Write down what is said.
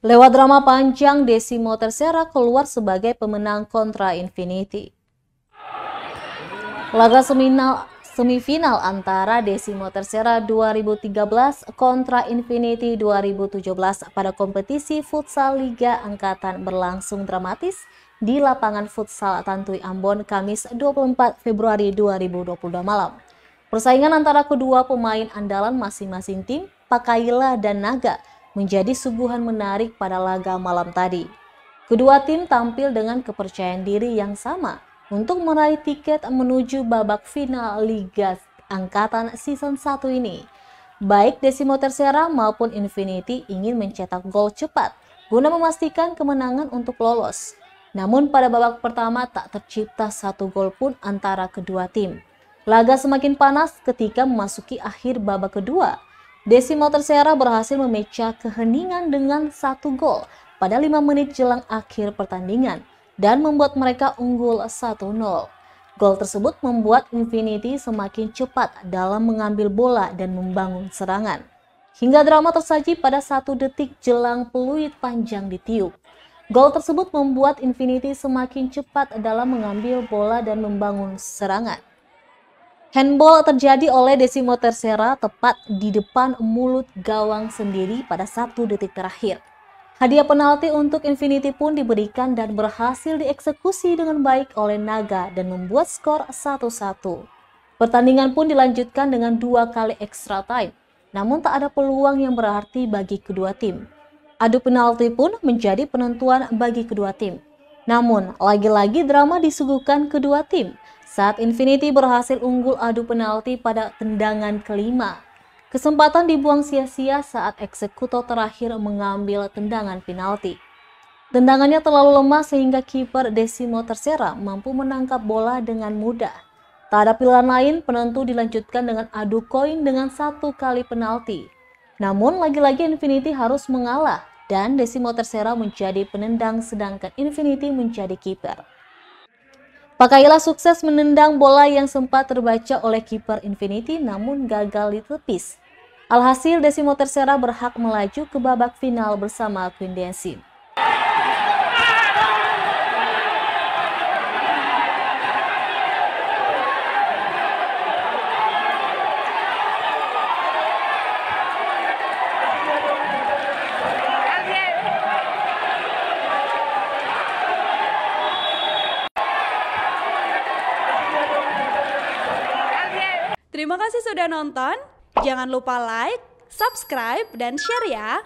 Lewat drama panjang, Decimo Tercera keluar sebagai pemenang kontra Infinity. Laga semifinal antara Decimo Tercera 2013 kontra Infinity 2017 pada kompetisi futsal Liga Angkatan berlangsung dramatis di lapangan futsal Tantui Ambon Kamis 24 Februari 2022 malam. Persaingan antara kedua pemain andalan masing-masing tim, Pakaila dan Naga, menjadi suguhan menarik pada laga malam tadi. Kedua tim tampil dengan kepercayaan diri yang sama untuk meraih tiket menuju babak final Liga Angkatan Season 1 ini. Baik Decimo Tercera maupun Infinity ingin mencetak gol cepat guna memastikan kemenangan untuk lolos. Namun pada babak pertama tak tercipta satu gol pun antara kedua tim. Laga semakin panas ketika memasuki akhir babak kedua. Decimo Tercera berhasil memecah keheningan dengan satu gol pada 5 menit jelang akhir pertandingan dan membuat mereka unggul 1-0. Gol tersebut membuat Infinity semakin cepat dalam mengambil bola dan membangun serangan. Hingga drama tersaji pada 1 detik jelang peluit panjang ditiup. Gol tersebut membuat Infinity semakin cepat dalam mengambil bola dan membangun serangan. Handball terjadi oleh Decimo Tercera tepat di depan mulut gawang sendiri pada 1 detik terakhir. Hadiah penalti untuk Infinity pun diberikan dan berhasil dieksekusi dengan baik oleh Naga dan membuat skor 1-1. Pertandingan pun dilanjutkan dengan 2 kali extra time, namun tak ada peluang yang berarti bagi kedua tim. Adu penalti pun menjadi penentuan bagi kedua tim. Namun, lagi-lagi drama disuguhkan kedua tim saat Infinity berhasil unggul adu penalti pada tendangan kelima. Kesempatan dibuang sia-sia saat eksekutor terakhir mengambil tendangan penalti. Tendangannya terlalu lemah sehingga kiper Decimo Tercera mampu menangkap bola dengan mudah. Tak ada pilihan lain, penentu dilanjutkan dengan adu koin dengan 1 kali penalti. Namun lagi-lagi Infinity harus mengalah dan Decimo Tercera menjadi penendang sedangkan Infinity menjadi kiper. Pakaila sukses menendang bola yang sempat terbaca oleh kiper Infinity namun gagal ditepis. Alhasil Decimo Tercera berhak melaju ke babak final bersama Queen Dancing. Terima kasih sudah nonton. Jangan lupa like, subscribe, dan share ya.